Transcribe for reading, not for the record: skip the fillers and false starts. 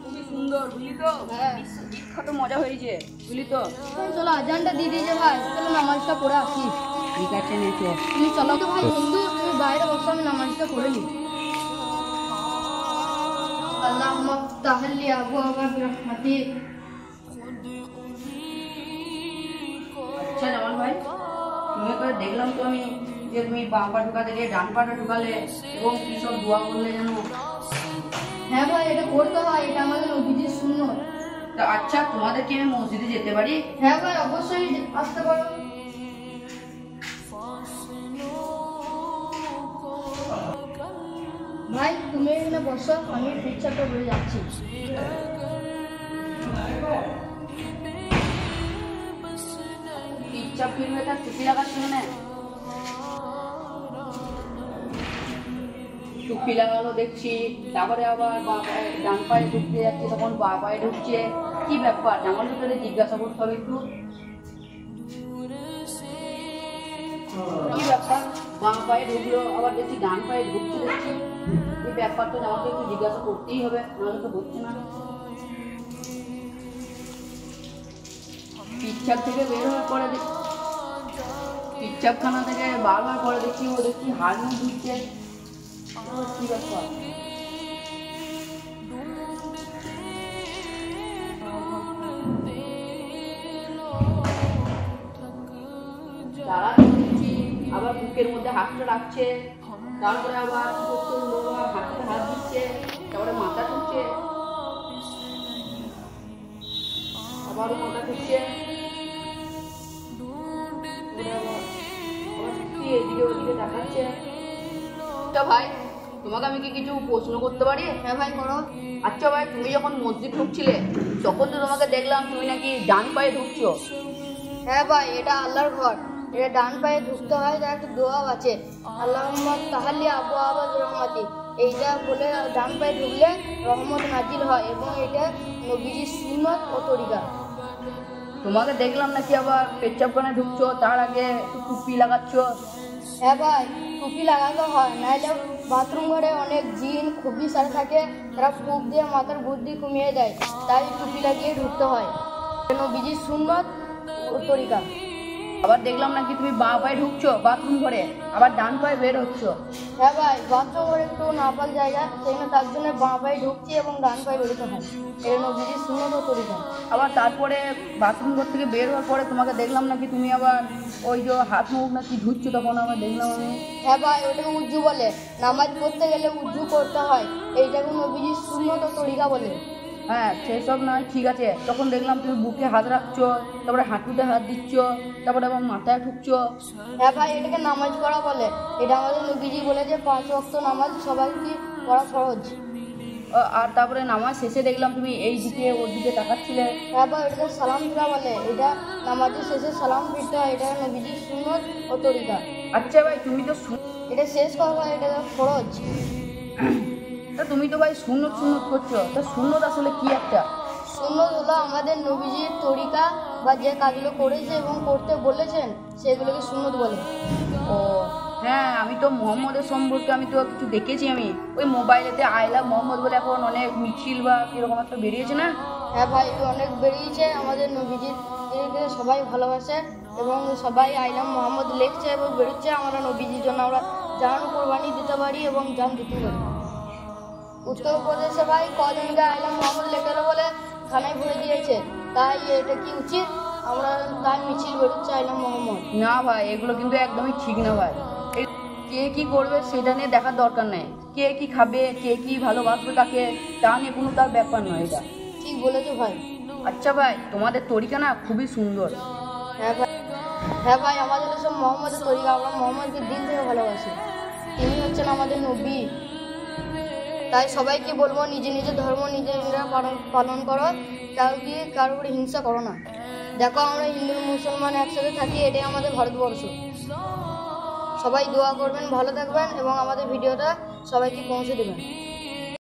খুবই সুন্দর, বুঝলি তো? বিখ্যাত মজা হয়েছে, বুঝলি তো? চলো আজানটা দিয়ে দিয়েছে ভাই, চলো নামাজটা পড়ে আসি। ঠিক আছে, নেচো। তুমি চলো তো ভাই, বন্ধু তুমি বাইরে বসো, আমি নামাজটা পড়ে নিই। আল্লাহুম্মা ইফতাহ লি আবওয়াবা বিরহমাতিক। আচ্ছা জামাল ভাই, তুমি করে দেখলাম তো আমি যে তুমি বাম পা ঢুকাতে গিয়ে ডান পাটা ঢুকালে এবং কি সব দোয়া করলে জানো? হ্যাঁ ভাই, এটা করতে হয়, এটা আমাদের নবীজির সুন্নাত। তা আচ্ছা, তোমাদের কি আমি মসজিদে যেতে পারি? হ্যাঁ ভাই, অবশ্যই আসতে পারো। ভাই তুমি এখানে বসো, আমি পিকচারটা বলে যাচ্ছি। ইচ্ছা ফিরবে তার টুপি লাগাচ্ছ না? টুপি লাগানো দেখছি, তারপরে আবার ডান পায়ে ঢুকতে যাচ্ছে, তখন বা পায়ে ঢুকছে। কি ব্যাপার? জামাল তোদের জিজ্ঞাসা করতে হবে একটু। কি ব্যাপার? বাঁ পায়ে ঢুকলো, আবার দেখছি ডান পায়ে ঢুকছে দেখছি। এই ব্যাপারটা আমাকে একটু জিজ্ঞাসা করতেই হবে, নাহলে তো হচ্ছে না। পিচ্ছাপ থেকে বের হওয়ার পরে পিচ্ছাপখানা থেকে বারবার করে দেখছি ও দেখছি হাড় মুখ ঢুকছে। কি ব্যাপার? আবার বুকের মধ্যে হাতটা রাখছে, তারপরে আবার হাতে হাত দিচ্ছে, তারপরে মাথা ঠুকছে, আবারও মাথা ঠুকছে, এদিকে ওদিকে দেখাচ্ছে। আচ্ছা ভাই, তোমাকে আমি কি কিছু প্রশ্ন করতে পারি? হ্যাঁ ভাই করো। আচ্ছা ভাই, তুমি যখন মসজিদ ঢুকছিলে তখন তো তোমাকে দেখলাম তুমি নাকি ডান পায়ে ঢুকছো। হ্যাঁ ভাই, এটা আল্লাহর ঘর, এটা ডান পায়ে ঢুকতে হয়, তার একটা দোয়াও আছে, আল্লাহুম্মা ইফতাহ লি আবওয়াবা বিরহমাতিক। এইটা বলে ডান পায়ে ঢুকলে রহমত নাজিল হয়, এবং এটা নবীজির সুন্নাত ও তরিকা। তোমাকে দেখলাম নাকি আবার পেচ্ছাপখানে ঢুকছো, তার আগে একটু টুপি লাগাচ্ছ। হ্যাঁ ভাই, টুপি লাগাতে হয়, নাহলে বাথরুম ঘরে অনেক জিন খবিস থাকে, তারা ফুঁক দিয়ে মাথার বুদ্ধি কমিয়ে দেয়, তাই টুপি লাগিয়ে ঢুকতে হয়, নবীজির সুন্নাত ও তরিকা। আবার দেখলাম নাকি তুমি বাঁ পায়ে ঢুকছো বাথরুম ঘরে, আবার ডান পায়ে বের হচ্ছ। হ্যাঁ ভাই, বাথরুম ঘরে একটু নাপাক জায়গা, সেখানে তার জন্য বাঁ পায়ে ঢুকছি এবং ডান পায়ে বেরোতে হয়, এটা নবীজির সুন্নাত ও তরিকা। আবার তারপরে বাথরুম ঘর থেকে বের হওয়ার পরে তোমাকে দেখলাম নাকি তুমি আবার ওই যে হাত মুখ নাকি ধুচ্ছ, তখন আবার দেখলাম আমি। হ্যাঁ ভাই, ওটাকে উজ্জু বলে, নামাজ পড়তে গেলে উজ্জু করতে হয়, এইটাকে নবীজির সুন্নাত ও তরিকা বলে। হ্যাঁ সেসব নয়, ঠিক আছে, তখন দেখলাম তুমি বুকে হাত রাখছো, তারপরে হাঁটুতে হাত দিচ্ছ, তারপরে আবার মাথায় ঠুকছো। হ্যাঁ ভাই, এটাকে নামাজ পড়া বলে, এটা আমাদের নবীজি বলেছে 5 ওয়াক্ত নামাজ সবাইকে পড়া ফরজ। আর তারপরে নামাজ শেষে দেখলাম তুমি এই দিকে ওর দিকে তাকাচ্ছিলে। হ্যাঁ ভাই, এটাকে সালাম ফিরা বলে, এটা নামাজের শেষে সালাম ফিরতে হয়, এটা নবীজির সুন্নাত ও তরিকা। আচ্ছা ভাই, তুমি তো এটা শেষ করা হয়, এটা ফরজ। তা তুমি তো ভাই সুন্নত সুন্নত করছো, তা সুন্নত আসলে কি একটা? সুন্নত হলো আমাদের নবীজির তরিকা, বা যে কাজগুলো করেছে এবং করতে বলেছেন সেগুলোকে সুন্নত বলে। ও হ্যাঁ, আমি তো মোহাম্মদের সম্পর্কে আমি তো কিছু দেখেছি, আমি ওই মোবাইলেতে আই লাভ মোহাম্মদ বলে এখন অনেক মিছিল বা এরকম একটা বেরিয়েছে না? হ্যাঁ ভাই, অনেক বেরিয়েছে, আমাদের নবীজির সবাই ভালোবাসে এবং সবাই আই লাভ মোহাম্মদ লিখছে এবং বেরোচ্ছে, আমরা নবীজির জন্য আমরা জান কোরবানি দিতে পারি এবং জান দিতে পারি। উত্তরপ্রদেশে ভাই কজনকে আই লাভ মোহাম্মদ লেখালো বলে থানায় ভরে দিয়েছে, তাই এটা কি উচিত? আমরা তাই মিছিল বেরোচ্ছে আই লাভ মোহাম্মদ। না ভাই, এগুলো কিন্তু একদমই ঠিক না ভাই। কে কি করবে সেটা নিয়ে দেখার দরকার নেই, কে কি খাবে, কে কি ভালোবাসবে তাকে, তা নিয়ে কোনো তার ব্যাপার নয় এটা। ঠিক বলেছো ভাই। আচ্ছা ভাই, তোমাদের তরিকা না খুবই সুন্দর। হ্যাঁ ভাই, হ্যাঁ ভাই, আমাদের সব মোহাম্মদের তরিকা, আমরা মোহাম্মদকে দিল থেকে ভালোবাসি, তিনি হচ্ছেন আমাদের নবী। তাই সবাইকে বলবো নিজে নিজের ধর্ম নিজেরা পালন করো, কারোর উপরে হিংসা করো না। দেখো আমরা হিন্দু মুসলমান একসাথে থাকি, এটাই আমাদের ভারতবর্ষ। সবাই দোয়া করবেন, ভালো থাকবেন এবং আমাদের ভিডিওটা সবাইকে পৌঁছে দেবেন।